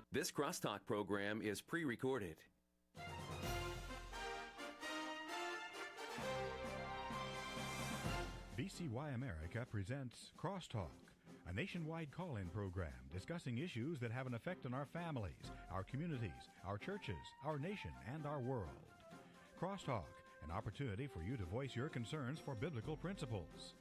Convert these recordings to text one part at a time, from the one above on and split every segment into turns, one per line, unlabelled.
This Crosstalk program is pre-recorded.
VCY America presents Crosstalk, a nationwide call-in program discussing issues that have an effect on our families, our communities, our churches, our nation, and our world. Crosstalk, an opportunity for you to voice your concerns for biblical principles.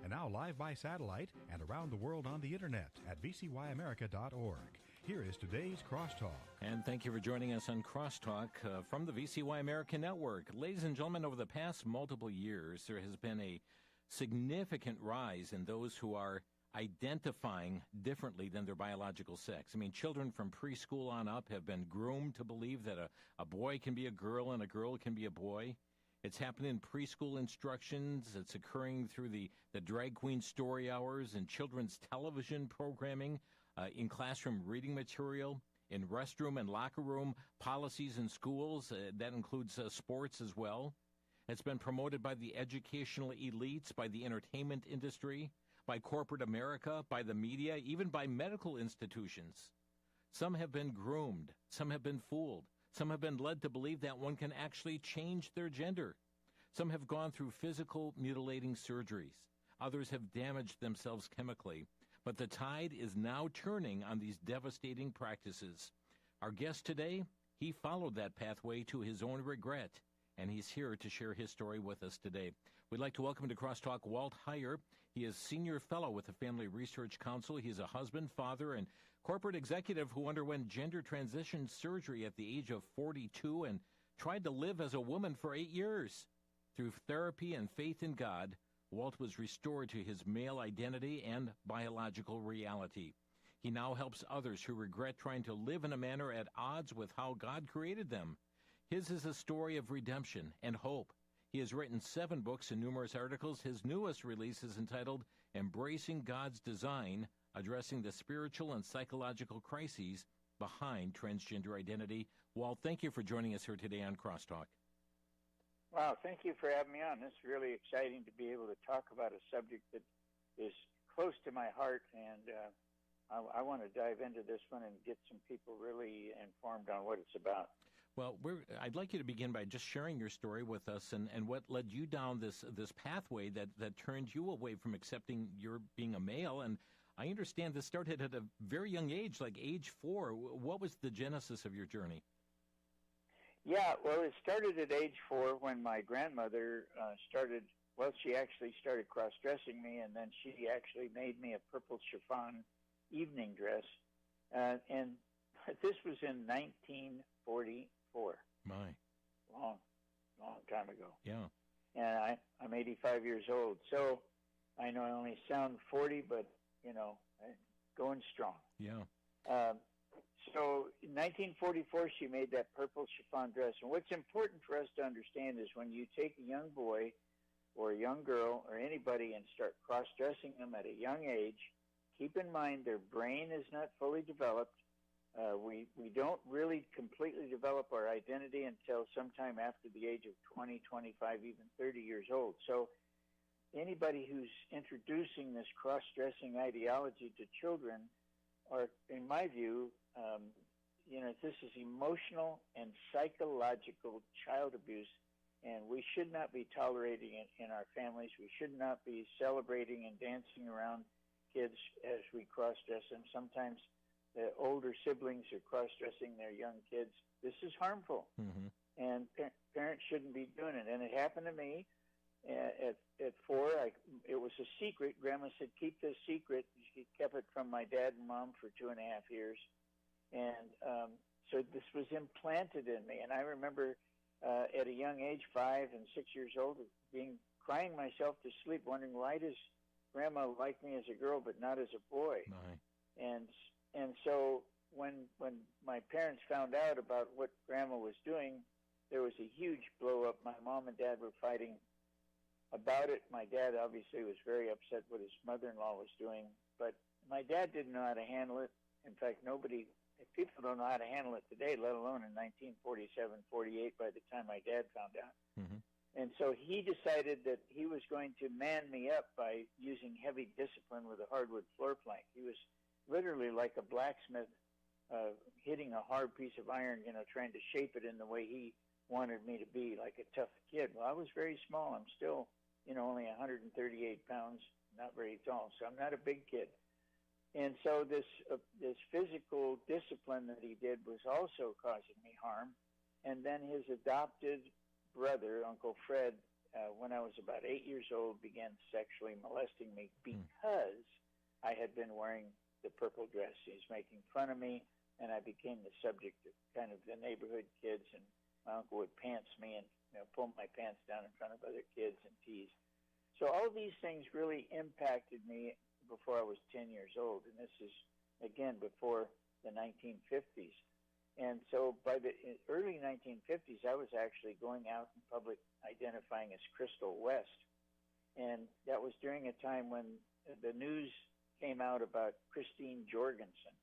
And now live by satellite and around the world on the internet at vcyamerica.org. Here is today's Crosstalk.
And thank you for joining us on Crosstalk from the VCY America Network. Ladies and gentlemen, over the past multiple years, there has been a significant rise in those who are identifying differently than their biological sex. I mean, children from preschool on up have been groomed to believe that a boy can be a girl and a girl can be a boy. It's happening in preschool instructions. It's occurring through the drag queen story hours and children's television programming, in classroom reading material, in restroom and locker room policies in schools. That includes sports as well. It's been promoted by the educational elites, by the entertainment industry, by corporate America, by the media, even by medical institutions. Some have been groomed. Some have been fooled. Some have been led to believe that one can actually change their gender. Some have gone through physical mutilating surgeries. Others have damaged themselves chemically. But the tide is now turning on these devastating practices. Our guest today, he followed that pathway to his own regret, and he's here to share his story with us today. We'd like to welcome to Crosstalk Walt Heyer. He is Senior Fellow with the Family Research Council. He's a husband, father, and corporate executive who underwent gender transition surgery at the age of 42 and tried to live as a woman for 8 years. Through therapy and faith in God, Walt was restored to his male identity and biological reality. He now helps others who regret trying to live in a manner at odds with how God created them. His is a story of redemption and hope. He has written 7 books and numerous articles. His newest release is entitled Embracing God's Design, Addressing the Spiritual and Psychological Crises Behind Transgender Identity. Walt, thank you for joining us here today on Crosstalk.
Wow, thank you for having me on. It's really exciting to be able to talk about a subject that is close to my heart, and I want to dive into this one and get some people really informed on what it's about.
Well, I'd like you to begin by just sharing your story with us and what led you down this pathway that turned you away from accepting your being a male. And I understand this started at a very young age, like age 4. What was the genesis of your journey?
Yeah, well, it started at age 4 when my grandmother she actually started cross-dressing me, and then she actually made me a purple chiffon evening dress. And this was in 1944.
My.
Long time ago.
Yeah.
And I'm 85 years old. So I know I only sound 40, but, going strong.
Yeah.
So in 1944, she made that purple chiffon dress. And what's important for us to understand is when you take a young boy or a young girl or anybody and start cross-dressing them at a young age, keep in mind their brain is not fully developed. We don't really completely develop our identity until sometime after the age of 20, 25, even 30 years old. So anybody who's introducing this cross-dressing ideology to children are, in my view, this is emotional and psychological child abuse, and we should not be tolerating it in our families. We should not be celebrating and dancing around kids as we cross-dress them. Sometimes the older siblings are cross-dressing their young kids. This is harmful, and parents shouldn't be doing it. And it happened to me at 4. It was a secret. Grandma said, keep this secret. She kept it from my dad and mom for 2.5 years. And so this was implanted in me. And I remember at a young age, 5 and 6 years old, crying myself to sleep, wondering, why does Grandma like me as a girl but not as a boy?
My.
And so when my parents found out about what Grandma was doing, there was a huge blow-up. My mom and dad were fighting about it. My dad obviously was very upset what his mother-in-law was doing, but my dad didn't know how to handle it. In fact, people don't know how to handle it today, let alone in 1947, 48, by the time my dad found out.
Mm-hmm.
And so he decided that he was going to man me up by using heavy discipline with a hardwood floor plank. He was literally like a blacksmith hitting a hard piece of iron, trying to shape it in the way he wanted me to be, like a tough kid. Well, I was very small. I'm still, only 138 pounds, not very tall, so I'm not a big kid. And so this physical discipline that he did was also causing me harm. And then his adopted brother, Uncle Fred, when I was about 8 years old, began sexually molesting me because I had been wearing the purple dress. He's making fun of me, and I became the subject of kind of the neighborhood kids, and my uncle would pants me and pull my pants down in front of other kids and tease. So all these things really impacted me before I was 10 years old, and this is, again, before the 1950s. And so by the early 1950s, I was actually going out in public identifying as Crystal West, and that was during a time when the news came out about Christine Jorgensen,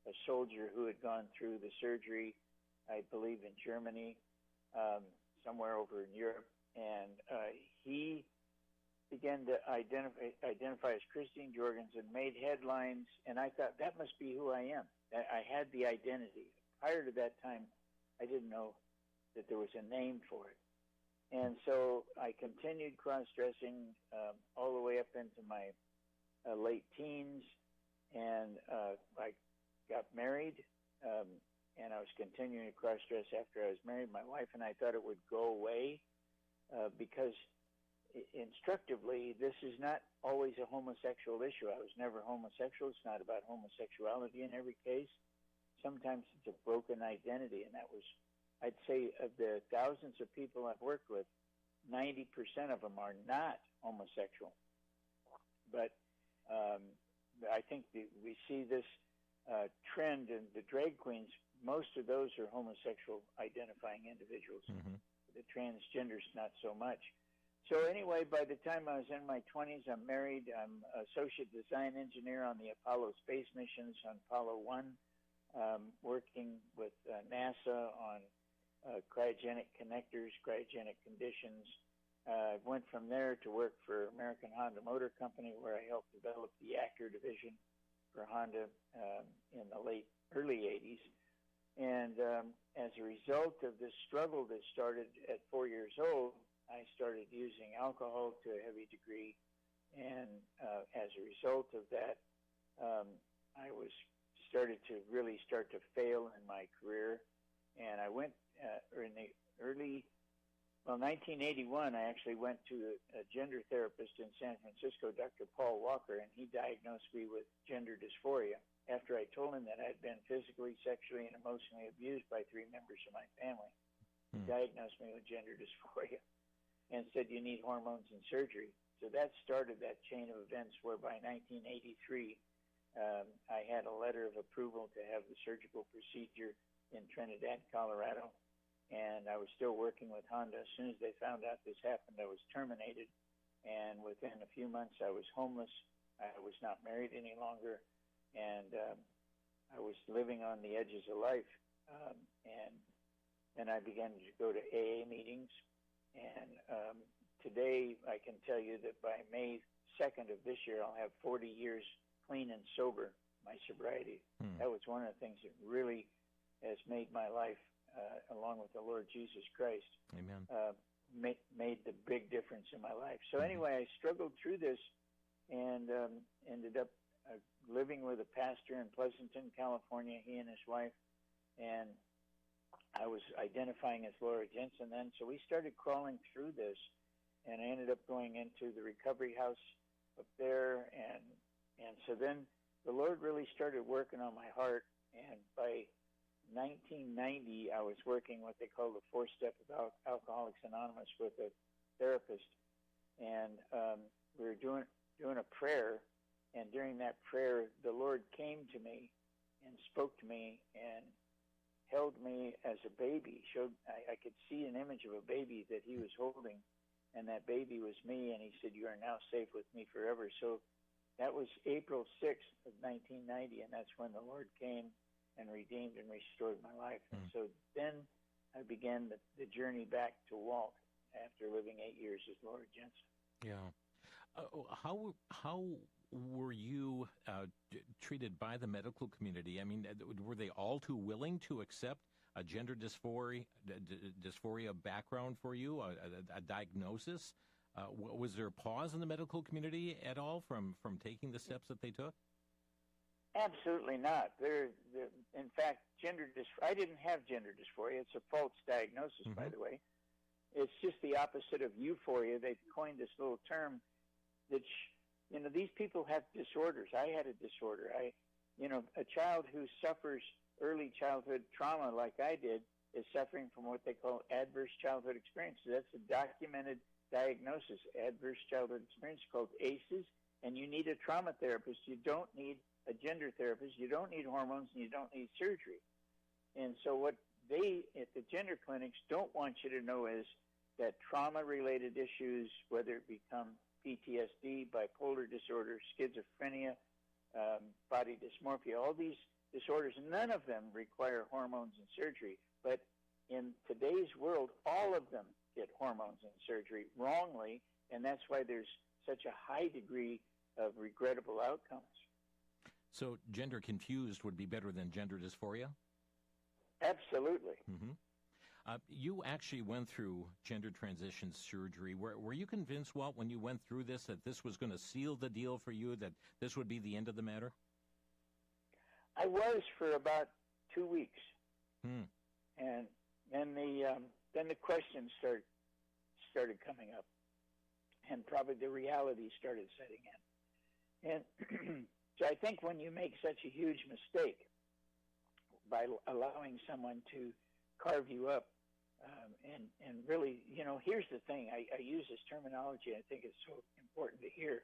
a soldier who had gone through the surgery, I believe in Germany, somewhere over in Europe, and he began to identify as Christine Jorgensen, made headlines, and I thought, that must be who I am. I had the identity. Prior to that time, I didn't know that there was a name for it. And so I continued cross-dressing all the way up into my late teens, and I got married, and I was continuing to cross-dress after I was married. My wife and I thought it would go away because instructively, this is not always a homosexual issue. I was never homosexual. It's not about homosexuality in every case. Sometimes it's a broken identity, and that was, I'd say, of the thousands of people I've worked with, 90% of them are not homosexual. But I think we see this trend in the drag queens. Most of those are homosexual identifying individuals. Mm-hmm. The transgenders, not so much. So anyway, by the time I was in my 20s, I'm married. I'm associate design engineer on the Apollo space missions on Apollo 1, working with NASA on cryogenic connectors, cryogenic conditions. I went from there to work for American Honda Motor Company, where I helped develop the Acura division for Honda in the early 80s. And as a result of this struggle that started at 4 years old, I started using alcohol to a heavy degree. And as a result of that, I started to really start to fail in my career. And I went in the 1981, I actually went to a gender therapist in San Francisco, Dr. Paul Walker, and he diagnosed me with gender dysphoria after I told him that I had been physically, sexually, and emotionally abused by 3 members of my family. He diagnosed me with gender dysphoria and said, you need hormones and surgery. So that started that chain of events where by 1983, I had a letter of approval to have the surgical procedure in Trinidad, Colorado. And I was still working with Honda. As soon as they found out this happened, I was terminated. And within a few months, I was homeless. I was not married any longer. And I was living on the edges of life. And then I began to go to AA meetings. And today, I can tell you that by May 2nd of this year, I'll have 40 years clean and sober, my sobriety. That was one of the things that really has made my life, along with the Lord Jesus Christ,
Amen.
Made the big difference in my life. So anyway, I struggled through this and ended up living with a pastor in Pleasanton, California, he and his wife, and I was identifying as Laura Jensen then. So we started crawling through this, and I ended up going into the recovery house up there, and so then the Lord really started working on my heart, and by 1990, I was working what they call the 4-step of Alcoholics Anonymous with a therapist, and we were doing a prayer, and during that prayer, the Lord came to me and spoke to me and held me as a baby. I could see an image of a baby that he was holding, and that baby was me, and he said, you are now safe with me forever. So that was April 6th of 1990, and that's when the Lord came and redeemed and restored my life. And so then I began the journey back to Walt after living 8 years as Laura Jensen.
Yeah. How were you treated by the medical community? I mean, were they all too willing to accept a gender dysphoria background for you, a diagnosis? Was there a pause in the medical community at all from taking the steps that they took?
Absolutely not. In fact, I didn't have gender dysphoria. It's a false diagnosis, by the way. It's just the opposite of euphoria. They coined this little term that, these people have disorders. I had a disorder. A child who suffers early childhood trauma like I did is suffering from what they call adverse childhood experiences. That's a documented diagnosis, adverse childhood experience, called ACEs, and you need a trauma therapist. You don't need a gender therapist. You don't need hormones, and you don't need surgery. And so what they at the gender clinics don't want you to know is that trauma-related issues, whether it become PTSD, bipolar disorder, schizophrenia, body dysmorphia, all these disorders, none of them require hormones and surgery. But in today's world, all of them get hormones and surgery wrongly, and that's why there's such a high degree of regrettable outcomes.
So gender confused would be better than gender dysphoria?
Absolutely.
Mm-hmm. You actually went through gender transition surgery. Were you convinced, Walt, when you went through this, that this was going to seal the deal for you, that this would be the end of the matter?
I was for about 2 weeks. And then the questions started coming up, and probably the reality started setting in. And so I think when you make such a huge mistake by allowing someone to carve you up, and really, here's the thing. I use this terminology. I think it's so important to hear.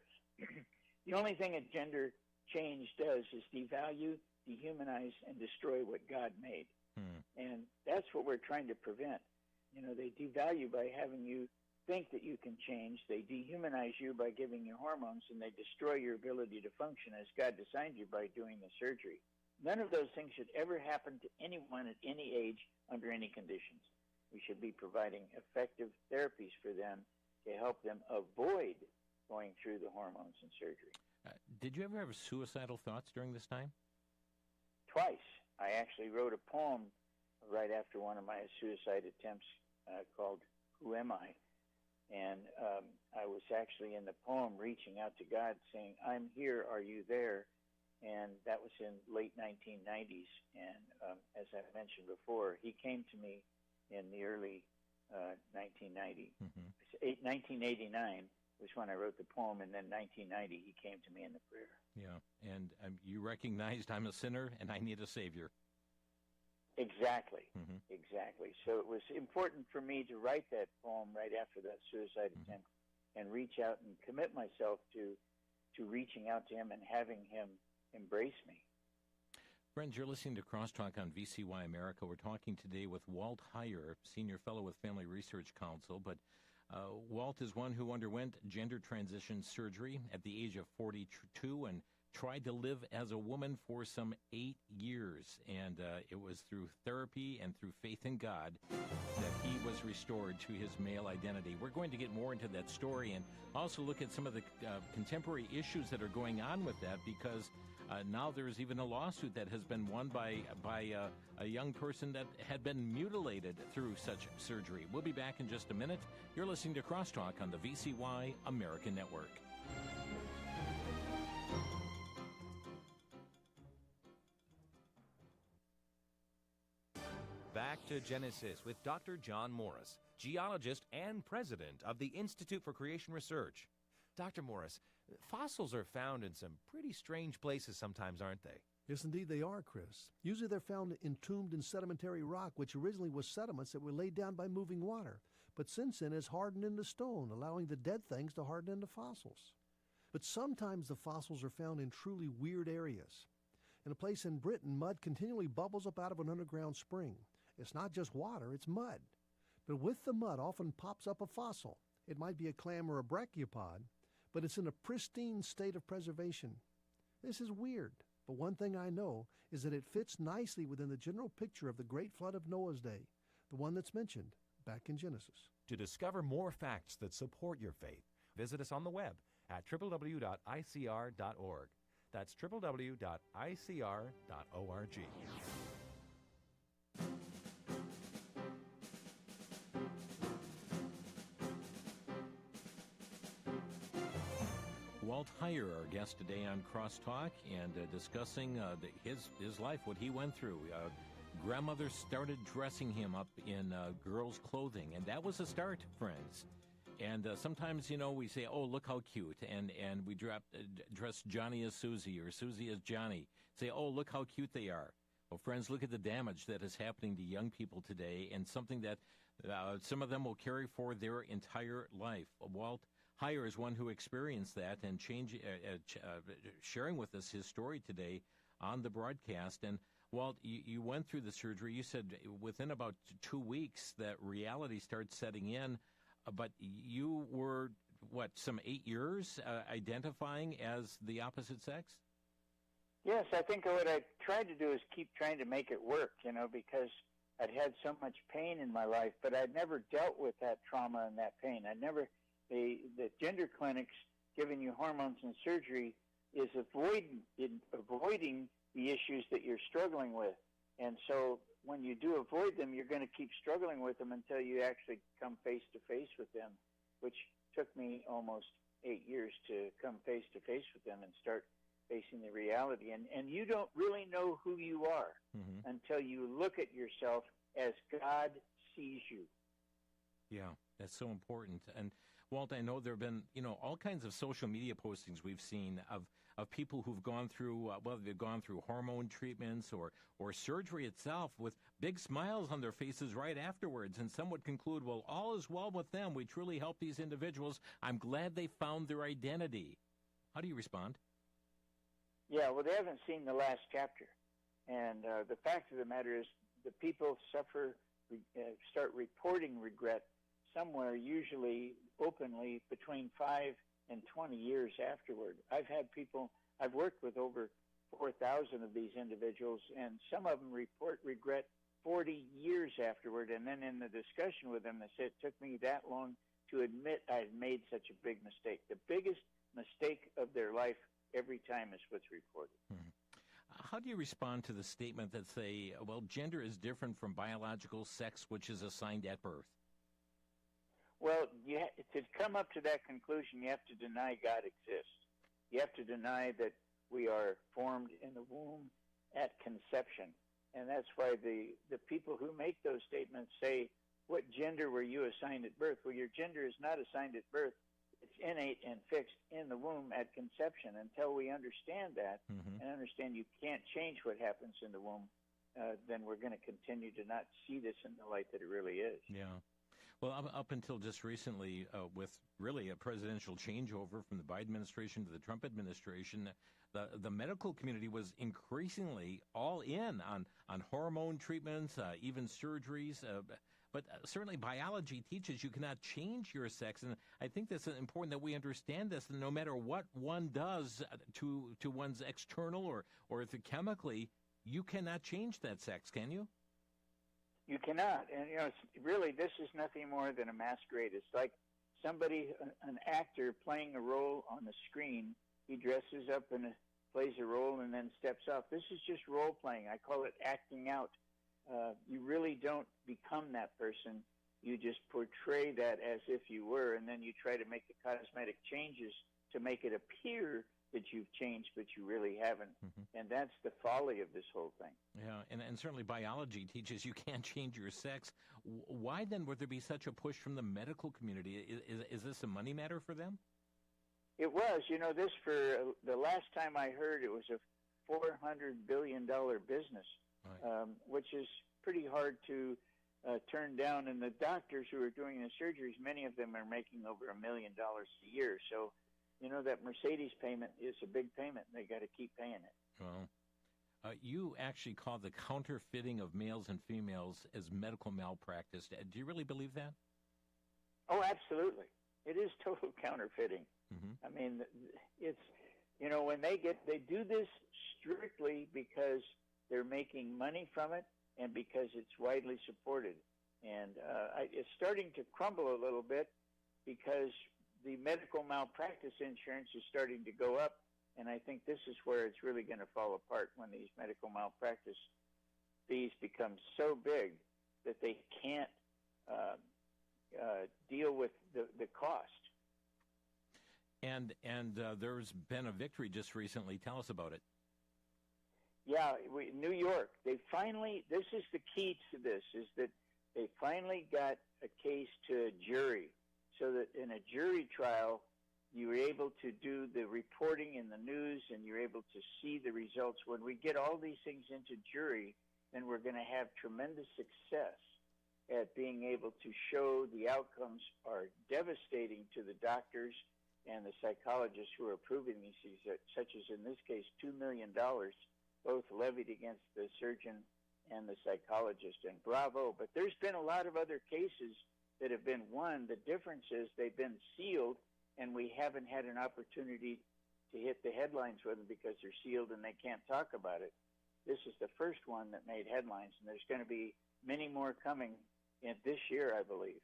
The only thing a gender change does is devalue, dehumanize, and destroy what God made. And that's what we're trying to prevent. They devalue by having you think that you can change. They dehumanize you by giving you hormones, and they destroy your ability to function as God designed you by doing the surgery. None of those things should ever happen to anyone at any age under any conditions. We should be providing effective therapies for them to help them avoid going through the hormones and surgery.
Did you ever have suicidal thoughts during this time?
Twice. I actually wrote a poem right after one of my suicide attempts called Who Am I? And I was actually in the poem reaching out to God saying, I'm here, are you there? And that was in late 1990s. And as I mentioned before, he came to me in the early 1990. 1989 was when I wrote the poem, and then 1990 he came to me in the prayer.
Yeah, and you recognized I'm a sinner and I need a Savior.
Exactly, exactly. So it was important for me to write that poem right after that suicide attempt and reach out and commit myself to reaching out to him and having him embrace me.
Friends, you're listening to Crosstalk on VCY America. We're talking today with Walt Heyer, Senior Fellow with Family Research Council. But Walt is one who underwent gender transition surgery at the age of 42 and tried to live as a woman for some 8 years. And it was through therapy and through faith in God that he was restored to his male identity. We're going to get more into that story and also look at some of the contemporary issues that are going on with that, because now there's even a lawsuit that has been won by a young person that had been mutilated through such surgery. We'll be back in just a minute. You're listening to Crosstalk on the VCY American Network.
Back to Genesis with Dr. John Morris, geologist and president of the Institute for Creation Research. Dr. Morris, fossils are found in some pretty strange places sometimes, aren't they?
Yes, indeed they are, Chris. Usually they're found entombed in sedimentary rock, which originally was sediments that were laid down by moving water, but since then has hardened into stone, allowing the dead things to harden into fossils. But sometimes the fossils are found in truly weird areas. In a place in Britain, mud continually bubbles up out of an underground spring. It's not just water, it's mud. But with the mud often pops up a fossil. It might be a clam or a brachiopod, but it's in a pristine state of preservation. This is weird, but one thing I know is that it fits nicely within the general picture of the great flood of Noah's day, the one that's mentioned back in Genesis.
To discover more facts that support your faith, visit us on the web at www.icr.org. That's www.icr.org.
Walt Heyer, our guest today on Crosstalk, and discussing his life, what he went through. Grandmother started dressing him up in girls' clothing, and that was a start, friends. And sometimes, we say, oh, look how cute, and we dress Johnny as Susie or Susie as Johnny. Say, oh, look how cute they are. Well, friends, look at the damage that is happening to young people today, and something that some of them will carry for their entire life. Walt Heyer is one who experienced that and sharing with us his story today on the broadcast. And Walt, you went through the surgery. You said within about 2 weeks that reality started setting in, but you were, some 8 years identifying as the opposite sex?
Yes, I think what I tried to do is keep trying to make it work, because I'd had so much pain in my life, but I'd never dealt with that trauma and that pain. The gender clinics giving you hormones and surgery is avoiding the issues that you're struggling with. And so when you do avoid them, you're going to keep struggling with them until you actually come face to face with them, which took me almost 8 years to come face to face with them and start facing the reality. And you don't really know who you are until you look at yourself as God sees you. Yeah,
that's so important. And Walt, I know there have been, all kinds of social media postings we've seen of people who've gone through, they've gone through hormone treatments or surgery itself with big smiles on their faces right afterwards. And some would conclude, well, all is well with them. We truly help these individuals. I'm glad they found their identity. How do you respond?
Yeah, well, they haven't seen the last chapter. And the fact of the matter is the people start reporting regret somewhere, usually openly, between 5 and 20 years afterward. I've worked with over 4,000 of these individuals, and some of them report regret 40 years afterward. And then in the discussion with them, they said it took me that long to admit I had made such a big mistake. The biggest mistake of their life every time is what's reported.
How do you respond to the statement that say, well, gender is different from biological sex, which is assigned at birth?
Well, to come up to that conclusion, you have to deny God exists. You have to deny that we are formed in the womb at conception. And that's why the people who make those statements say, what gender were you assigned at birth? Well, your gender is not assigned at birth. It's innate and fixed in the womb at conception. Until we understand that and understand you can't change what happens in the womb, then we're going to continue to not see this in the light that it really is.
Yeah. Well, up until just recently, with really a presidential changeover from the Biden administration to the Trump administration, the medical community was increasingly all in on hormone treatments, even surgeries. But certainly biology teaches you cannot change your sex. And I think that's important that we understand this. And no matter what one does to one's external or chemically, you cannot change that sex, can you?
You cannot. And, really, this is nothing more than a masquerade. It's like an actor playing a role on the screen. He dresses up and plays a role and then steps off. This is just role playing. I call it acting out. You really don't become that person. You just portray that as if you were, and then you try to make the cosmetic changes to make it appear that you've changed, but you really haven't. And that's the folly of this whole thing.
Yeah, and certainly biology teaches you can't change your sex. Why then would there be such a push from the medical community? Is this a money matter for them?
It was. This for the last time I heard, it was a $400 billion business, right. Which is pretty hard to turn down. And the doctors who are doing the surgeries, many of them are making over $1 million a year. So, that Mercedes payment is a big payment. They got to keep paying it.
Well, you actually call the counterfeiting of males and females as medical malpractice. Do you really believe that?
Oh, absolutely. It is total counterfeiting. I mean, it's, when they do this strictly because they're making money from it and because it's widely supported. And it's starting to crumble a little bit because the medical malpractice insurance is starting to go up, and I think this is where it's really going to fall apart when these medical malpractice fees become so big that they can't deal with the cost.
And there's been a victory just recently. Tell us about it.
Yeah, New York, they finally, this is the key to this, is that they finally got a case to a jury, so that in a jury trial, you were able to do the reporting in the news and you're able to see the results. When we get all these things into jury, then we're going to have tremendous success at being able to show the outcomes are devastating to the doctors and the psychologists who are approving these, such as in this case, $2 million, both levied against the surgeon and the psychologist, and bravo. But there's been a lot of other cases that have been won. The difference is they've been sealed, and we haven't had an opportunity to hit the headlines with them because they're sealed and they can't talk about it. This is the first one that made headlines, and there's going to be many more coming in this year, I believe.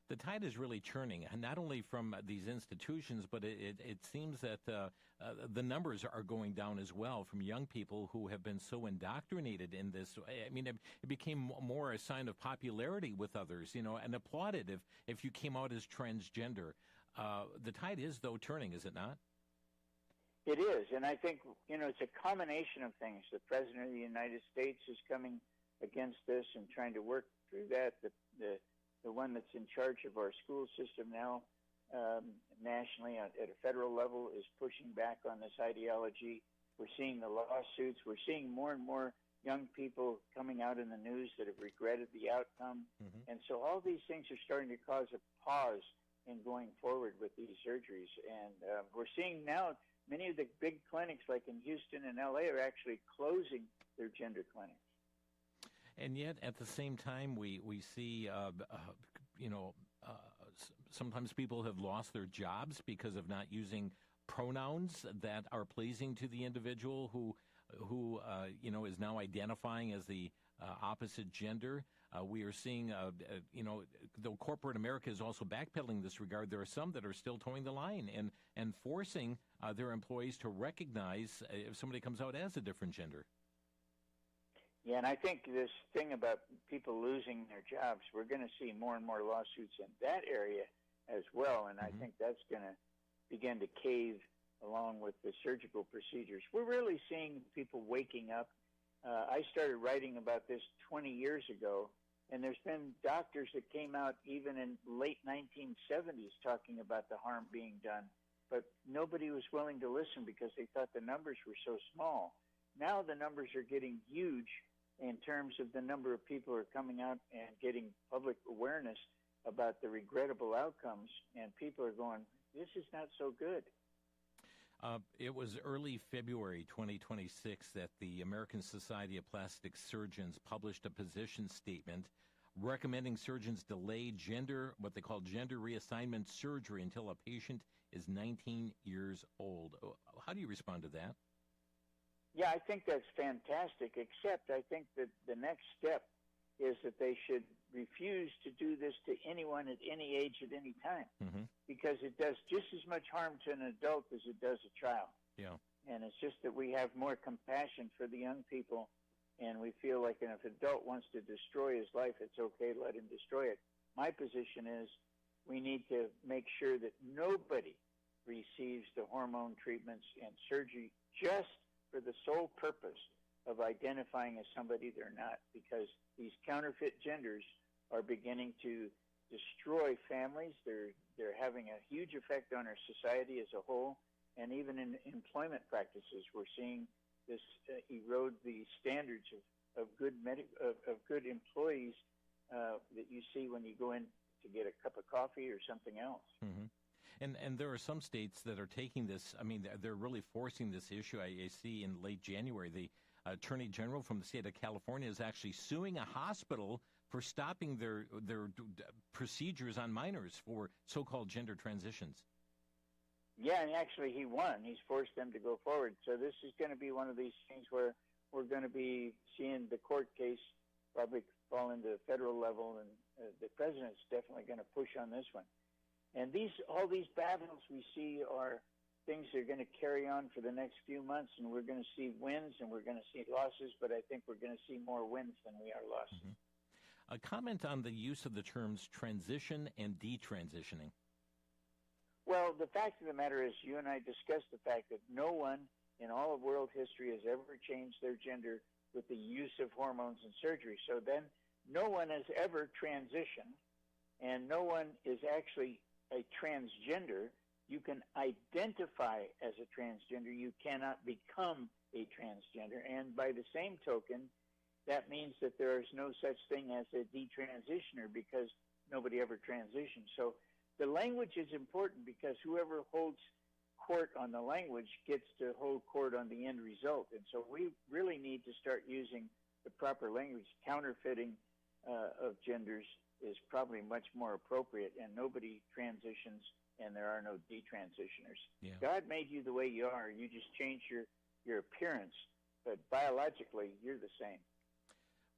The tide is really churning, not only from these institutions, but it seems that the numbers are going down as well from young people who have been so indoctrinated in this. I mean, it became more a sign of popularity with others, and applauded if you came out as transgender. The tide is, though, turning, is it not?
It is, and I think, it's a combination of things. The President of the United States is coming against this and trying to work through that. The one that's in charge of our school system now, nationally at a federal level, is pushing back on this ideology. We're seeing the lawsuits. We're seeing more and more young people coming out in the news that have regretted the outcome. Mm-hmm. And so all these things are starting to cause a pause in going forward with these surgeries. And we're seeing now many of the big clinics, like in Houston and L.A., are actually closing their gender clinics.
And yet, at the same time, we see, sometimes people have lost their jobs because of not using pronouns that are pleasing to the individual who is now identifying as the opposite gender. We are seeing, though corporate America is also backpedaling in this regard, there are some that are still towing the line and forcing their employees to recognize if somebody comes out as a different gender.
Yeah, and I think this thing about people losing their jobs, we're going to see more and more lawsuits in that area as well, and I think that's going to begin to cave along with the surgical procedures. We're really seeing people waking up. I started writing about this 20 years ago, and there's been doctors that came out even in late 1970s talking about the harm being done, but nobody was willing to listen because they thought the numbers were so small. Now the numbers are getting huge in terms of the number of people who are coming out and getting public awareness about the regrettable outcomes, and people are going, this is not so good.
It was early February 2026 that the American Society of Plastic Surgeons published a position statement recommending surgeons delay what they call gender reassignment surgery until a patient is 19 years old. How do you respond to that?
Yeah, I think that's fantastic, except I think that the next step is that they should refuse to do this to anyone at any age at any time, because it does just as much harm to an adult as it does a child.
Yeah.
And it's just that we have more compassion for the young people, and we feel like if an adult wants to destroy his life, it's okay to let him destroy it. My position is we need to make sure that nobody receives the hormone treatments and surgery just for the sole purpose of identifying as somebody they're not, because these counterfeit genders are beginning to destroy families. They're having a huge effect on our society as a whole, and even in employment practices, we're seeing this erode the standards of good employees that you see when you go in to get a cup of coffee or something else.
Mm-hmm. And there are some states that are taking this. I mean, they're really forcing this issue. I see in late January, the Attorney General from the state of California is actually suing a hospital for stopping their procedures on minors for so-called gender transitions.
Yeah, and actually he won. He's forced them to go forward. So this is going to be one of these things where we're going to be seeing the court case probably fall into the federal level, and the president's definitely going to push on this one. And all these battles we see are things that are going to carry on for the next few months, and we're going to see wins and we're going to see losses, but I think we're going to see more wins than we are losses.
Mm-hmm. A comment on the use of the terms transition and detransitioning.
Well, the fact of the matter is, you and I discussed the fact that no one in all of world history has ever changed their gender with the use of hormones and surgery. So then no one has ever transitioned, and no one is actually a transgender. You can identify as a transgender. You cannot become a transgender. And by the same token, that means that there is no such thing as a detransitioner because nobody ever transitioned. So the language is important because whoever holds court on the language gets to hold court on the end result. And so we really need to start using the proper language. Counterfeiting of genders is probably much more appropriate, and nobody transitions and there are no detransitioners.
Yeah.
God made you the way you are. You just change your appearance, but biologically, you're the same.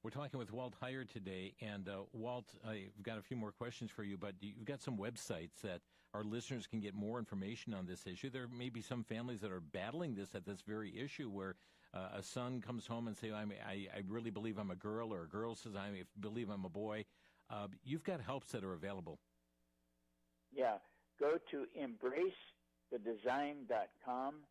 We're talking with Walt Heyer today, and Walt, I've got a few more questions for you, but you've got some websites that our listeners can get more information on this issue. There may be some families that are battling this at this very issue where a son comes home and says, I really believe I'm a girl, or a girl says, I believe I'm a boy. You've got helps that are available.
Yeah. Go to embracethedesign.com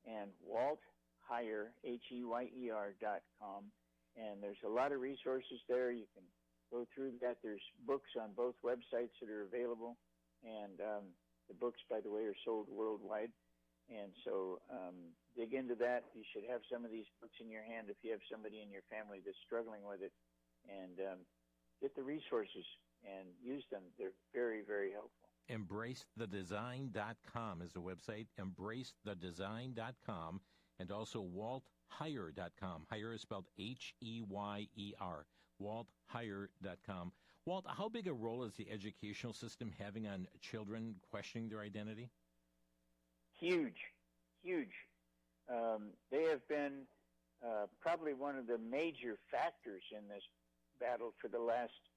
and waltheyer, HEYER.com. And there's a lot of resources there. You can go through that. There's books on both websites that are available. And the books, by the way, are sold worldwide. And so dig into that. You should have some of these books in your hand if you have somebody in your family that's struggling with it. And get the resources and use them. They're very, very helpful.
EmbraceTheDesign.com is the website, EmbraceTheDesign.com, and also WaltHeyer.com. Heyer is spelled H-E-Y-E-R, WaltHeyer.com. Walt, how big a role is the educational system having on children questioning their identity?
Huge, huge. They have been probably one of the major factors in this battle for the last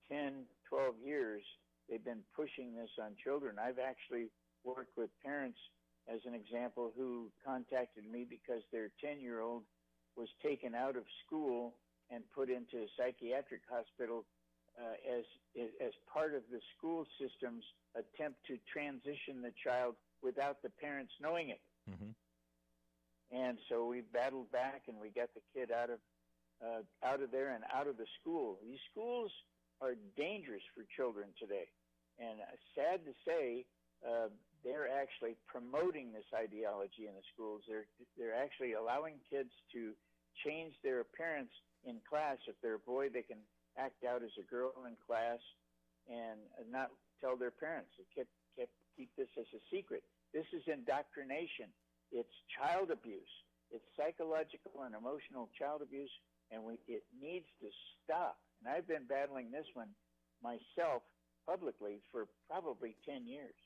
10, 12 years. They've been pushing this on children. I've actually worked with parents, as an example, who contacted me because their 10-year-old was taken out of school and put into a psychiatric hospital as part of the school system's attempt to transition the child without the parents knowing it.
Mm-hmm.
And so we battled back, and we got the kid out of there and out of the school. These schools are dangerous for children today. And sad to say, they're actually promoting this ideology in the schools. They're actually allowing kids to change their appearance in class. If they're a boy, they can act out as a girl in class and not tell their parents. They keep this as a secret. This is indoctrination. It's child abuse. It's psychological and emotional child abuse, and it needs to stop. And I've been battling this one myself publicly for probably 10 years.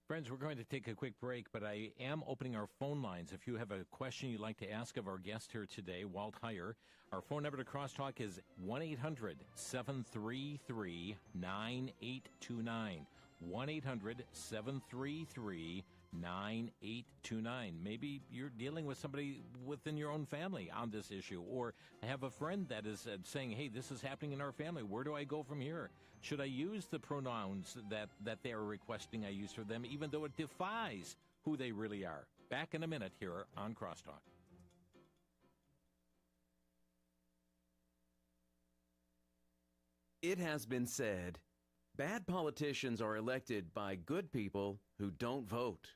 Friends, we're going to take a quick break, but I am opening our phone lines. If you have a question you'd like to ask of our guest here today, Walt Heyer, our phone number to Crosstalk is 1-800-733-9829. 1-800-733-9829. Maybe you're dealing with somebody within your own family on this issue, or have a friend that is saying, hey, this is happening in our family. Where do I go from here? Should I use the pronouns that they are requesting I use for them, even though it defies who they really are? Back in a minute here on Crosstalk.
It has been said, bad politicians are elected by good people who don't vote.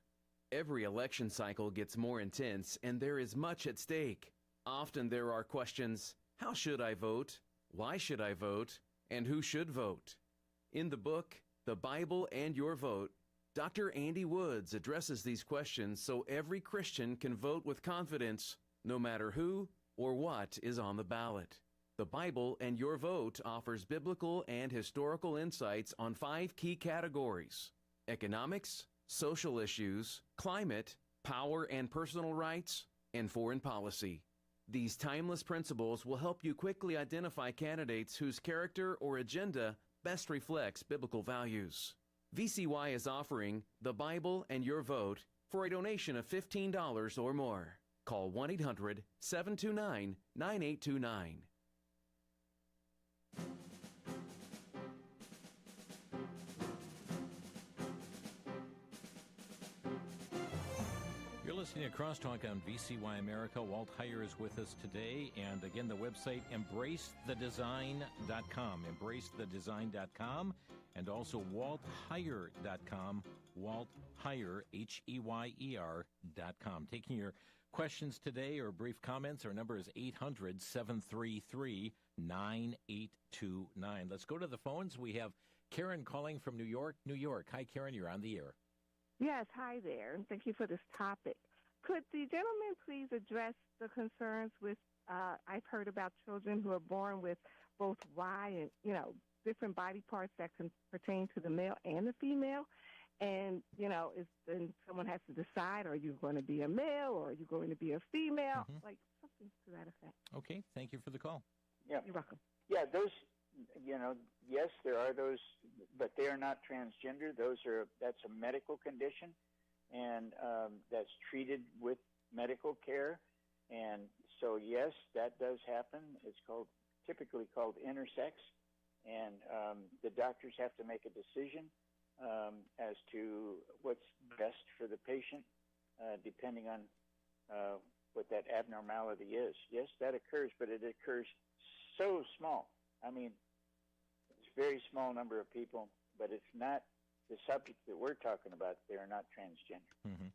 Every election cycle gets more intense, and there is much at stake. Often there are questions, how should I vote? Why should I vote? And who should vote? In the book, The Bible and Your Vote, Dr. Andy Woods addresses these questions so every Christian can vote with confidence, no matter who or what is on the ballot. The Bible and Your Vote offers biblical and historical insights on 5 key categories: economics, social issues, climate, power and personal rights, and foreign policy. These timeless principles will help you quickly identify candidates whose character or agenda best reflects biblical values. VCY is offering The Bible and Your Vote for a donation of $15 or more. Call 1-800-729-9829.
You're listening to Crosstalk on VCY America. Walt Heyer is with us today. And again, the website, embracethedesign.com. Embracethedesign.com. And also waltheyer.com. Walt Heyer, Heyer.com. Taking your questions today or brief comments, our number is 800-733-9829. Let's go to the phones. We have Karen calling from New York, New York. Hi, Karen. You're on the air.
Yes, hi there, and thank you for this topic. Could the gentleman please address the concerns with, I've heard about children who are born with both Y and, different body parts that can pertain to the male and the female, and, then someone has to decide, are you going to be a male or are you going to be a female, like something to that effect.
Okay, thank you for the call.
Yeah.
You're welcome.
Yeah, those, yes, there are those, but they are not transgender. That's a medical condition, and that's treated with medical care. And so, yes, that does happen. It's typically called intersex, and the doctors have to make a decision as to what's best for the patient, depending on what that abnormality is. Yes, that occurs, but it occurs so small. I mean, it's a very small number of people, but it's not the subject that we're talking about. They are not transgender.
Mm-hmm.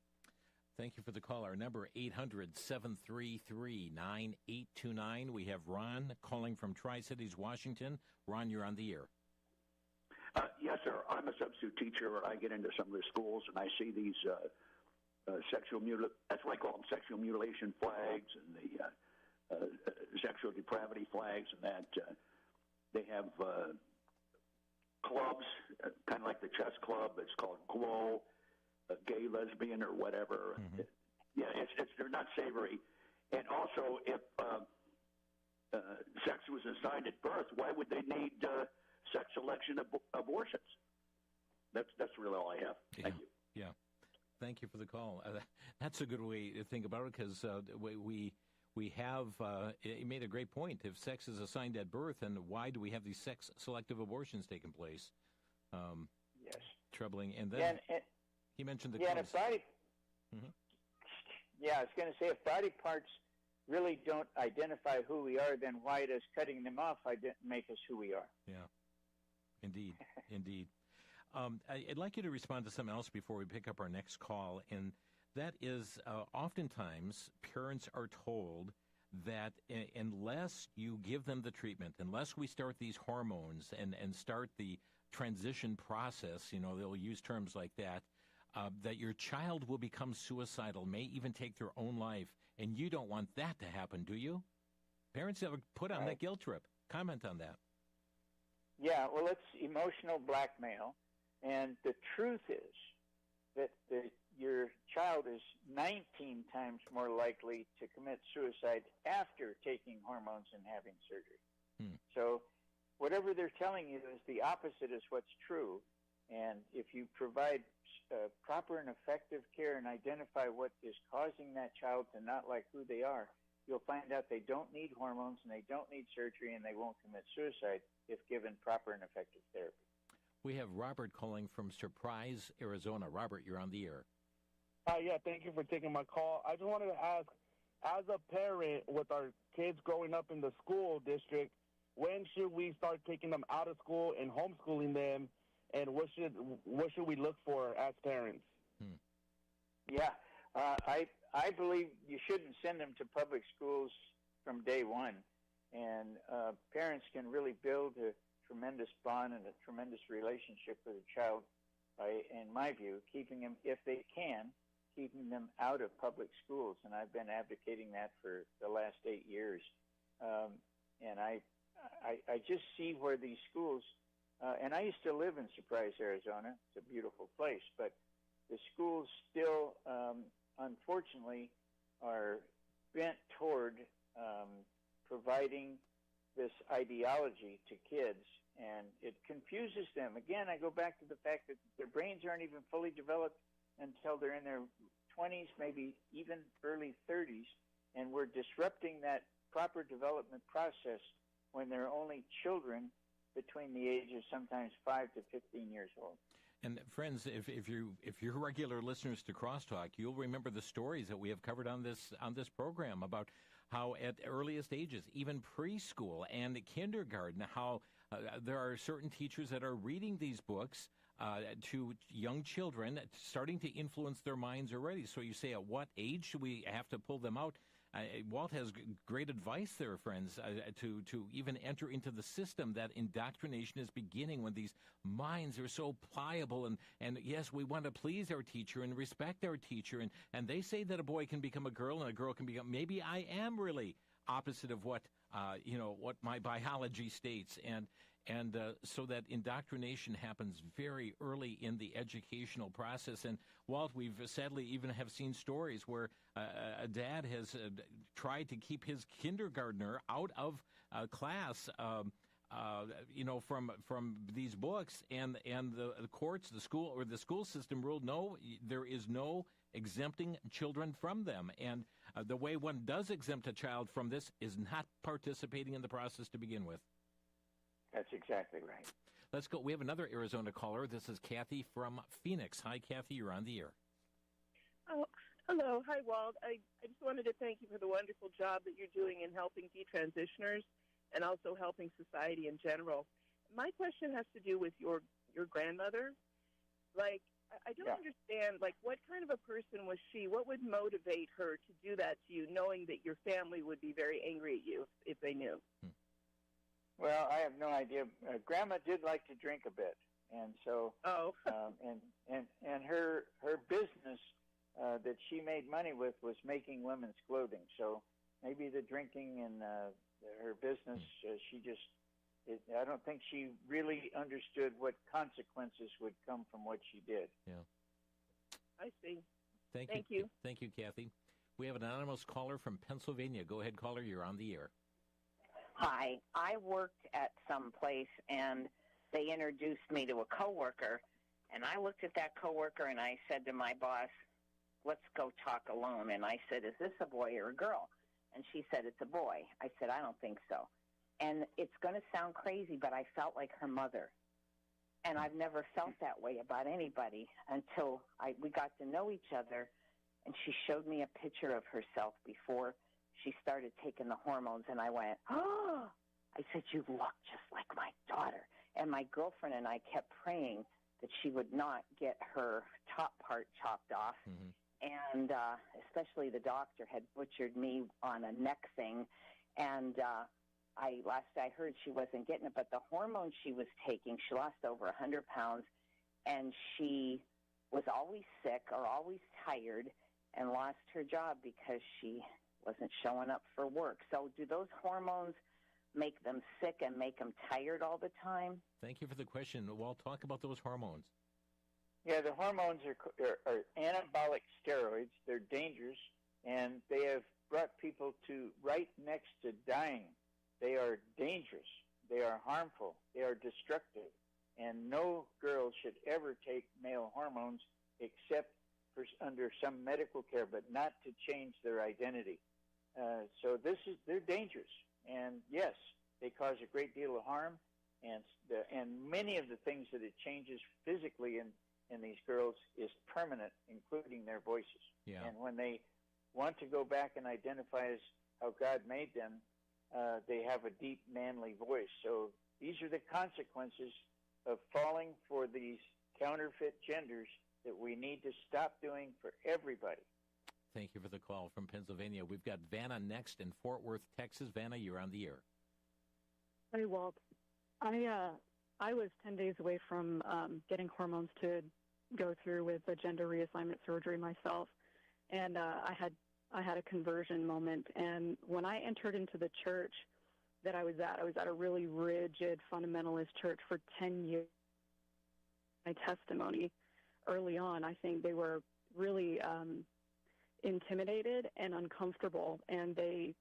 Thank you for the call. Our number, 800-733-9829. We have Ron calling from Tri-Cities, Washington. Ron, you're on the air.
Yes, sir. I'm a substitute teacher. I get into some of the schools, and I see these that's what I call them, sexual mutilation flags, and the sexual depravity flags, and that they have clubs, kind of like the chess club. It's called GLOW, gay, lesbian, or whatever.
Mm-hmm.
They're not savory. And also, if sex was assigned at birth, why would they need sex selection abortions? That's really all I have. Thank you.
Yeah. Thank you for the call. That's a good way to think about it, because we have, you made a great point. If sex is assigned at birth, then why do we have these sex-selective abortions taking place?
Yes.
Troubling. And then he mentioned the clubs.
Yeah, I was going to say, if body parts really don't identify who we are, then why does cutting them off make us who we are?
Yeah, indeed, indeed. I'd like you to respond to something else before we pick up our next call, and that is oftentimes parents are told that unless you give them the treatment, unless we start these hormones and start the transition process, they'll use terms like that, that your child will become suicidal, may even take their own life, and you don't want that to happen, do you? Parents have put on that guilt trip. Comment on that.
Yeah, well, it's emotional blackmail. And the truth is that your child is 19 times more likely to commit suicide after taking hormones and having surgery. So whatever they're telling you is the opposite is what's true. And if you provide proper and effective care and identify what is causing that child to not like who they are, you'll find out they don't need hormones and they don't need surgery and they won't commit suicide if given proper and effective therapy.
We have Robert calling from Surprise, Arizona. Robert, you're on the air.
Yeah, thank you for taking my call. I just wanted to ask, as a parent with our kids growing up in the school district, when should we start taking them out of school and homeschooling them, and what should we look for as parents?
Yeah, I believe you shouldn't send them to public schools from day one, and parents can really build a tremendous bond and a tremendous relationship with a child by, in my view, keeping them, if they can, keeping them out of public schools. And I've been advocating that for the last 8 years. And I just see where these schools, and I used to live in Surprise, Arizona. It's a beautiful place, but the schools still, unfortunately, are bent toward providing this ideology to kids, and it confuses them. Again, I go back to the fact that their brains aren't even fully developed until they're in their 20s, maybe even early 30s, and we're disrupting that proper development process when they're only children between the ages sometimes 5 to 15 years old.
And friends, if you're regular listeners to Crosstalk, you'll remember the stories that we have covered on this program about how at earliest ages, even preschool and kindergarten, how there are certain teachers that are reading these books to young children, starting to influence their minds already. So you say, at what age should we have to pull them out? Walt has great advice there, friends, to even enter into the system. That indoctrination is beginning when these minds are so pliable. And yes, we want to please our teacher and respect our teacher. And they say that a boy can become a girl and a girl can become, maybe I am really opposite of what my biology states. And so that indoctrination happens very early in the educational process. And, Walt, we've sadly even have seen stories where a dad has tried to keep his kindergartner out of class, from these books. And the courts, the school system ruled, no, there is no exempting children from them. And the way one does exempt a child from this is not participating in the process to begin with.
That's exactly right.
Let's go. We have another Arizona caller. This is Kathy from Phoenix. Hi, Kathy. You're on the air.
Oh, hello. Hi, Walt. I just wanted to thank you for the wonderful job that you're doing in helping detransitioners and also helping society in general. My question has to do with your grandmother. Like, I don't understand, like, what kind of a person was she? What would motivate her to do that to you, knowing that your family would be very angry at you if they knew?
Well, I have no idea. Grandma did like to drink a bit, and so and her business that she made money with was making women's clothing. So maybe the drinking and her business, I don't think she really understood what consequences would come from what she did.
Yeah,
I see.
Thank you. Thank you, Kathy. We have an anonymous caller from Pennsylvania. Go ahead, caller. You're on the air.
Hi, I worked at some place, and they introduced me to a coworker, and I looked at that coworker, and I said to my boss, let's go talk alone. And I said, is this a boy or a girl? And she said, it's a boy. I said, I don't think so. And it's going to sound crazy, but I felt like her mother. And I've never felt that way about anybody until we got to know each other, and she showed me a picture of herself before she started taking the hormones, and I went, oh! I said, you look just like my daughter. And my girlfriend and I kept praying that she would not get her top part chopped off. Mm-hmm. And especially the doctor had butchered me on a neck thing. And last I heard she wasn't getting it, but the hormones she was taking, she lost over 100 pounds, and she was always sick or always tired and lost her job because she wasn't showing up for work. So do those hormones make them sick and make them tired all the time?
Thank you for the question. Walt, talk about those hormones.
Yeah, the hormones are anabolic steroids. They're dangerous, and they have brought people to right next to dying. They are dangerous. They are harmful. They are destructive. And no girl should ever take male hormones except under some medical care, but not to change their identity. So they're dangerous, and yes, they cause a great deal of harm, and many of the things that it changes physically in these girls is permanent, including their voices.
Yeah.
And when they want to go back and identify as how God made them, they have a deep manly voice. So these are the consequences of falling for these counterfeit genders that we need to stop doing for everybody.
Thank you for the call from Pennsylvania. We've got Vanna next in Fort Worth, Texas. Vanna, you're on the air.
Hey, Walt. I was 10 days away from getting hormones to go through with the gender reassignment surgery myself, and I had a conversion moment. And when I entered into the church that I was at a really rigid fundamentalist church for 10 years. My testimony early on, I think they were really intimidated and uncomfortable, and they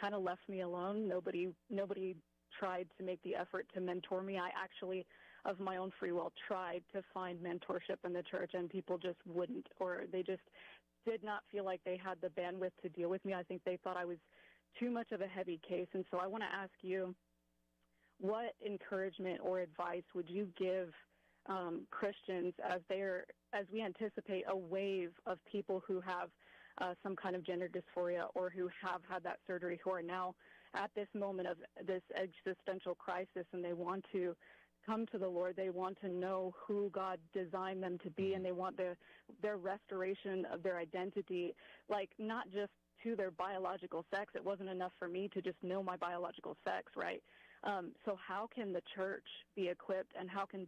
kind of left me alone. Nobody tried to make the effort to mentor me. I actually, of my own free will, tried to find mentorship in the church, and people just wouldn't, or they just did not feel like they had the bandwidth to deal with me. I think they thought I was too much of a heavy case. And so I want to ask you, what encouragement or advice would you give Christians as we anticipate a wave of people who have some kind of gender dysphoria or who have had that surgery, who are now at this moment of this existential crisis, and they want to come to the Lord, they want to know who God designed them to be, and they want their restoration of their identity, like not just to their biological sex. It wasn't enough for me to just know my biological sex, right? So how can the church be equipped, and how can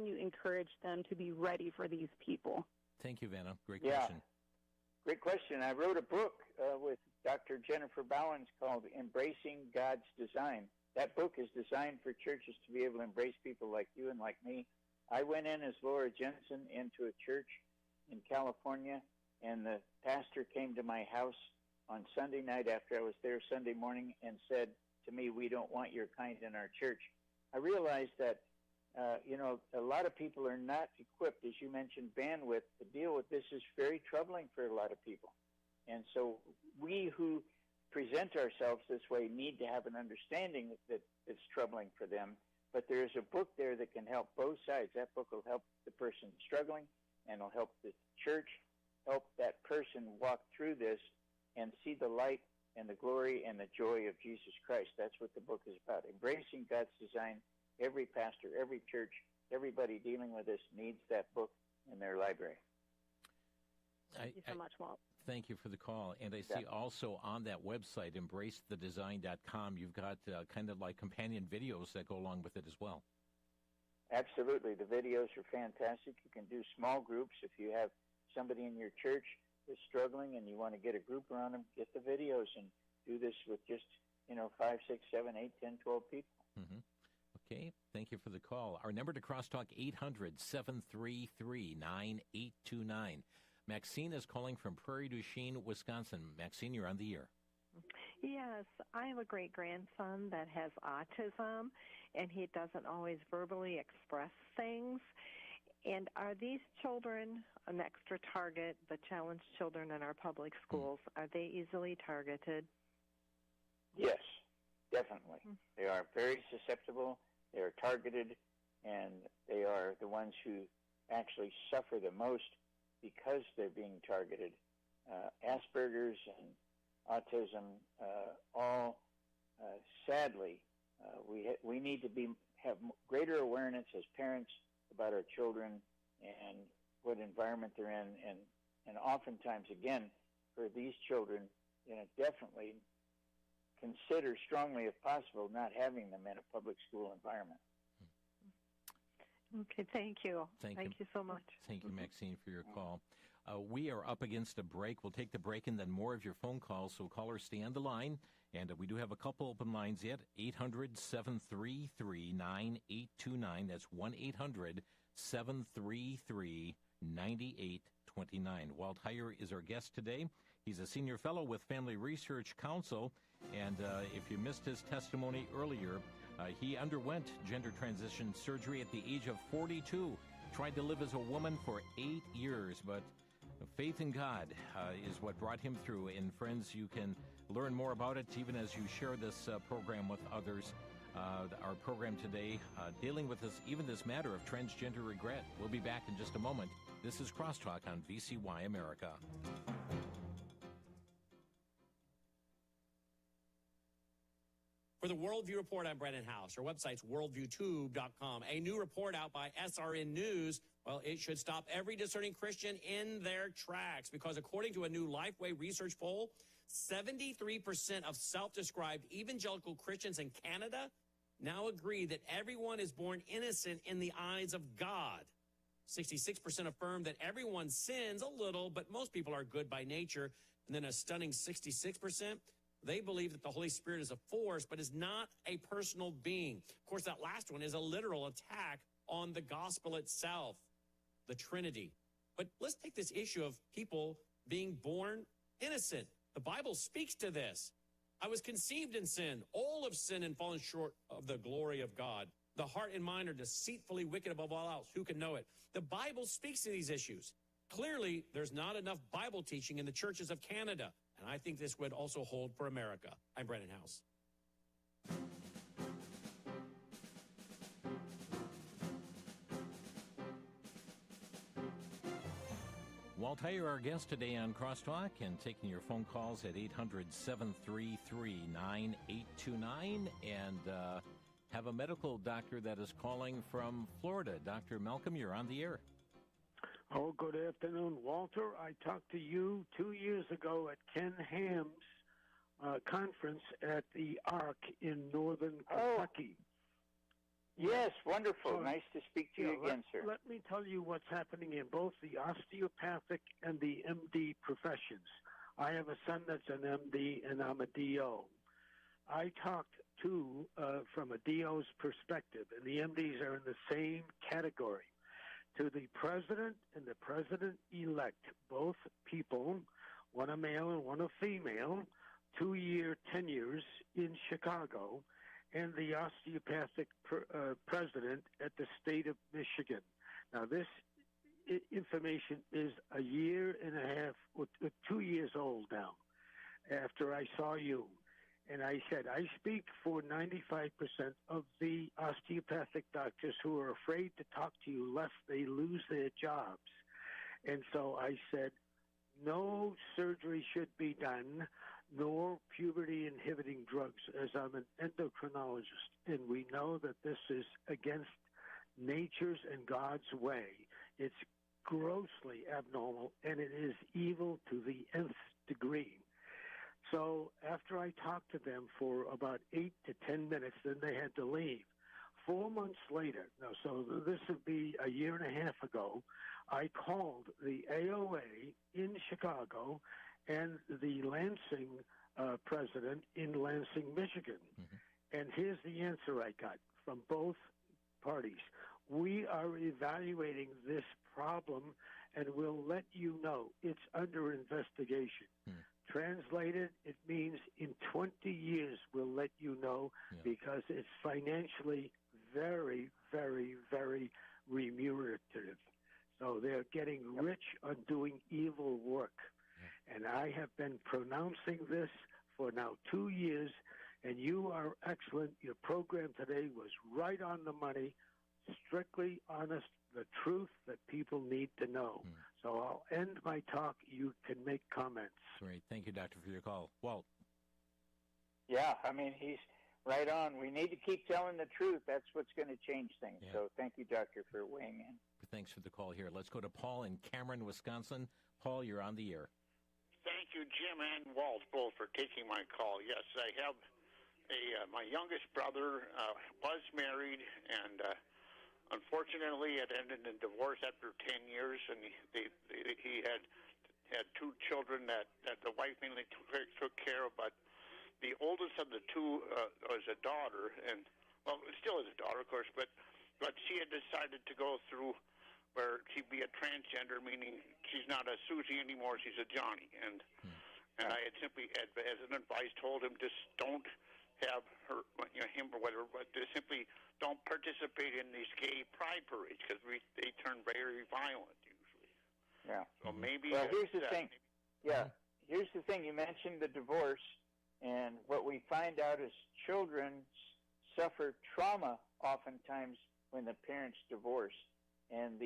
you encourage them to be ready for these people?
Thank you, Vanna. Great question.
Great question. I wrote a book with Dr. Jennifer Bowens called Embracing God's Design. That book is designed for churches to be able to embrace people like you and like me. I went in as Laura Jensen into a church in California, and the pastor came to my house on Sunday night after I was there Sunday morning and said to me, "We don't want your kind in our church." I realized that, a lot of people are not equipped, as you mentioned, bandwidth to deal with this. Is very troubling for a lot of people. And so we who present ourselves this way need to have an understanding that it's troubling for them. But there is a book there that can help both sides. That book will help the person struggling, and will help the church help that person walk through this and see the light and the glory and the joy of Jesus Christ. That's what the book is about. Embracing God's Design. Every pastor, every church, everybody dealing with this needs that book in their library.
Thank you so much, Walt.
Thank you for the call. And I see also on that website, embracethedesign.com, you've got kind of like companion videos that go along with it as well.
Absolutely. The videos are fantastic. You can do small groups. If you have somebody in your church that's struggling and you want to get a group around them, get the videos and do this with just, 5, 6, 7, 8, 10, 12 people.
Mm-hmm. Okay, thank you for the call. Our number to Crosstalk, 800-733-9829. Maxine is calling from Prairie du Chien, Wisconsin. Maxine, you're on the air.
Yes, I have a great-grandson that has autism, and he doesn't always verbally express things. And are these children an extra target, the challenged children in our public schools? Are they easily targeted?
Yes, definitely. They are very susceptible. They are targeted, and they are the ones who actually suffer the most because they're being targeted. Asperger's and autism, sadly, we need to have greater awareness as parents about our children and what environment they're in, and oftentimes, again, for these children, definitely consider strongly, if possible, not having them in a public school environment.
Okay, thank you. Thank you so much.
Thank you, Maxine, for your call. We are up against a break. We'll take the break and then more of your phone calls, so callers stay on the line. And we do have a couple open lines yet, 800-733-9829. That's 1-800-733-9829. Walt Heyer is our guest today. He's a senior fellow with Family Research Council. And if you missed his testimony earlier, he underwent gender transition surgery at the age of 42. Tried to live as a woman for 8 years, but faith in God is what brought him through. And friends, you can learn more about it even as you share this program with others. Our program today dealing with this matter of transgender regret. We'll be back in just a moment. This is Crosstalk on VCY America.
For the Worldview Report, I'm Brennan House. Our website's worldviewtube.com. A new report out by SRN News, well, it should stop every discerning Christian in their tracks because according to a new Lifeway research poll, 73% of self-described evangelical Christians in Canada now agree that everyone is born innocent in the eyes of God. 66% affirm that everyone sins a little, but most people are good by nature. And then a stunning 66%, they believe that the Holy Spirit is a force, but is not a personal being. Of course, that last one is a literal attack on the gospel itself, the Trinity. But let's take this issue of people being born innocent. The Bible speaks to this. I was conceived in sin. All all have sinned and fallen short of the glory of God. The heart and mind are deceitfully wicked above all else. Who can know it? The Bible speaks to these issues. Clearly, there's not enough Bible teaching in the churches of Canada, and I think this would also hold for America. I'm Brennan House.
Walt Heyer, our guest today on Crosstalk, and taking your phone calls at 800-733-9829, and have a medical doctor that is calling from Florida. Dr. Malcolm, you're on the air.
Oh, good afternoon, Walter. I talked to you 2 years ago at Ken Ham's conference at the Ark in northern Kentucky.
Yes, wonderful. Nice to speak to you again, sir.
Let me tell you what's happening in both the osteopathic and the MD professions. I have a son that's an MD, and I'm a DO. I talked to, from a DO's perspective, and the MDs are in the same category, to the president and the president-elect, both people, one a male and one a female, 2-year tenures in Chicago, and the osteopathic president at the state of Michigan. Now, this information is a year and a half, or 2 years old now, after I saw you. And I said, I speak for 95% of the osteopathic doctors who are afraid to talk to you lest they lose their jobs. And so I said, no surgery should be done, nor puberty-inhibiting drugs, as I'm an endocrinologist. And we know that this is against nature's and God's way. It's grossly abnormal, and it is evil to the nth degree. So after I talked to them for about 8 to 10 minutes, then they had to leave. 4 months later, now, so this would be a year and a half ago, I called the AOA in Chicago and the Lansing president in Lansing, Michigan. Mm-hmm. And here's the answer I got from both parties. We are evaluating this problem, and we'll let you know. It's under investigation. Translated, it means in 20 years we'll let you know, because it's financially very, very, very remunerative. So they're getting rich on doing evil work. And I have been pronouncing this for now 2 years, and you are excellent. Your program today was right on the money, strictly honest, the truth that people need to know. So I'll end my talk. You can make comments.
Great. Thank you, Doctor, for your call. Walt.
Yeah, I mean, he's right on. We need to keep telling the truth. That's what's going to change things. Yeah. So thank you, Doctor, for weighing in.
Thanks for the call here. Let's go to Paul in Cameron, Wisconsin. Paul, you're on the air.
Thank you, Jim and Walt, both for taking my call. Yes, I have my youngest brother was married, and unfortunately it ended in divorce after 10 years, and he had 2 children that the wife mainly took care of, but the oldest of the 2 was a daughter, and, well, it still is a daughter, of course, but she had decided to go through where she'd be a transgender, meaning she's not a Susie anymore, she's a Johnny. And I had simply, as an advice, told him just don't have her, him or whatever, but just simply don't participate in these gay pride parades, because they turn very violent usually.
Yeah.
So maybe.
Well, here's the thing. Yeah. Here's the thing. You mentioned the divorce, and what we find out is children suffer trauma oftentimes when the parents divorce. And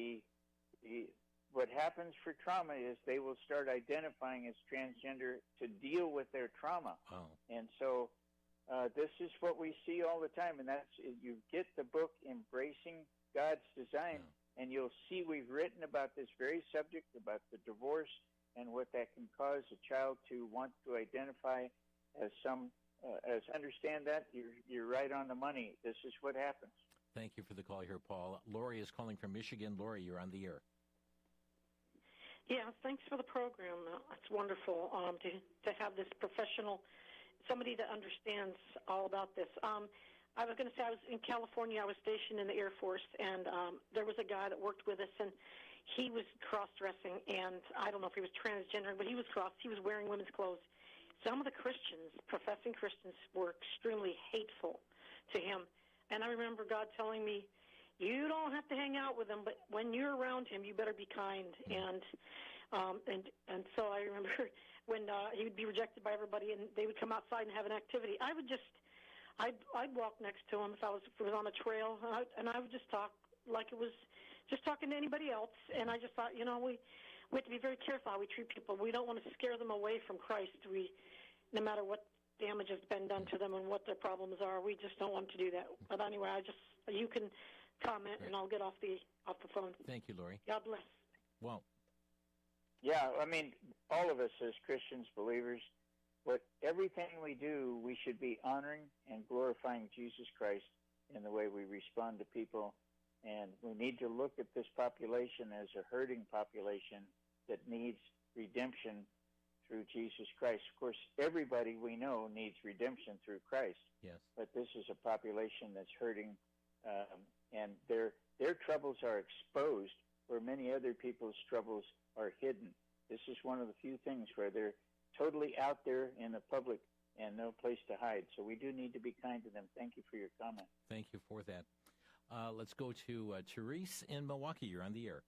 what happens for trauma is they will start identifying as transgender to deal with their trauma.
Oh.
And so this is what we see all the time, and that's, you get the book Embracing God's Design, and you'll see we've written about this very subject, about the divorce and what that can cause a child to want to identify as understand that. You're right on the money. This is what happens.
Thank you for the call here, Paul. Lori is calling from Michigan. Lori, you're on the air.
Yeah, thanks for the program. It's wonderful to have this professional, somebody that understands all about this. I was going to say, I was in California. I was stationed in the Air Force, and there was a guy that worked with us, and he was cross-dressing, and I don't know if he was transgender, but he was crossed. He was wearing women's clothes. Some of the Christians, professing Christians, were extremely hateful remember God telling me, you don't have to hang out with him, but when you're around him, you better be kind. And so I remember when he would be rejected by everybody, and they would come outside and have an activity. I'd walk next to him if it was on a trail, and I would just talk like it was just talking to anybody else. And I just thought, we have to be very careful how we treat people. We don't want to scare them away from Christ. No matter what damage has been done to them and what their problems are, we just don't want to do that. But anyway, you can comment, and I'll get off the phone.
Thank you, Lori.
God bless.
Well,
yeah, I mean, all of us as Christians, believers, everything we do, we should be honoring and glorifying Jesus Christ in the way we respond to people. And we need to look at this population as a hurting population that needs redemption through Jesus Christ. Of course, everybody we know needs redemption through Christ.
Yes.
But this is a population that's hurting, and their troubles are exposed where many other people's troubles are hidden. This is one of the few things where they're totally out there in the public and no place to hide. So we do need to be kind to them. Thank you for your comment.
Thank you for that. Let's go to Therese in Milwaukee. You're on the air.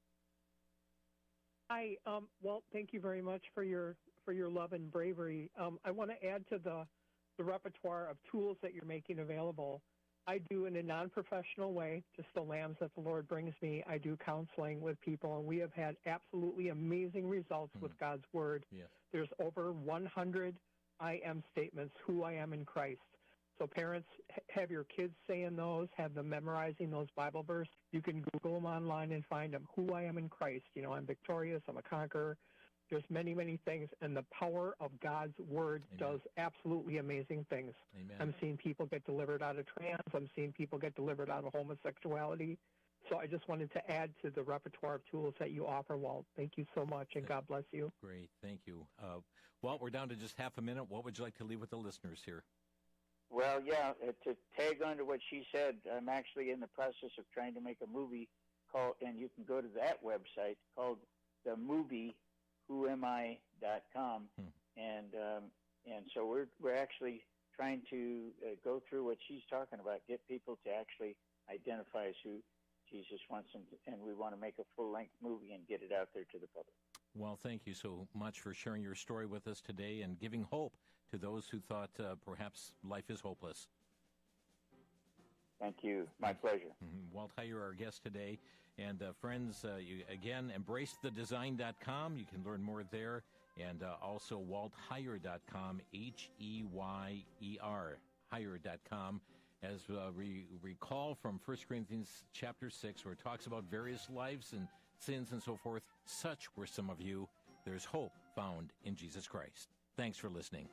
Hi. Well, thank you very much for your love and bravery. I want to add to the repertoire of tools that you're making available. I do in a non-professional way, just the lambs that the Lord brings me. I do counseling with people, and we have had absolutely amazing results with God's Word.
Yes.
There's over 100 I am statements, who I am in Christ. So parents, have your kids saying those, have them memorizing those Bible verses. You can Google them online and find them, who I am in Christ. I'm victorious, I'm a conqueror. There's many, many things, and the power of God's Word does absolutely amazing things.
Amen.
I'm seeing people get delivered out of trance. I'm seeing people get delivered out of homosexuality. So I just wanted to add to the repertoire of tools that you offer, Walt. Thank you so much, and God bless you.
Great. Thank you. Walt, we're down to just half a minute. What would you like to leave with the listeners here?
Well, yeah, to tag on to what she said, I'm actually in the process of trying to make a movie called, and you can go to that website, called The Movie whoami.com, and so we're actually trying to go through what she's talking about, get people to actually identify as who Jesus wants them to, and we want to make a full-length movie and get it out there to the public.
Well, thank you so much for sharing your story with us today and giving hope to those who thought perhaps life is hopeless.
Thank you. My pleasure.
Walt Heyer, our guest today. And friends, you again, embracethedesign.com. You can learn more there. And also waltheyer.com, H-E-Y-E-R, Heyer.com. As we recall from 1 Corinthians chapter 6, where it talks about various lives and sins and so forth, such were some of you. There's hope found in Jesus Christ. Thanks for listening.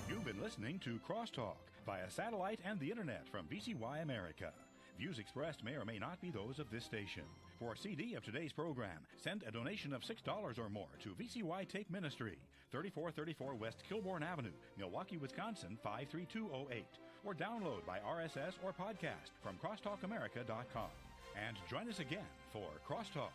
You've been listening to Crosstalk via satellite and the internet from VCY America. Views expressed may or may not be those of this station. For a CD of today's program, send a donation of $6 or more to VCY Tape Ministry, 3434 West Kilbourne Avenue, Milwaukee, Wisconsin, 53208, or download by RSS or podcast from crosstalkamerica.com. And join us again for Crosstalk.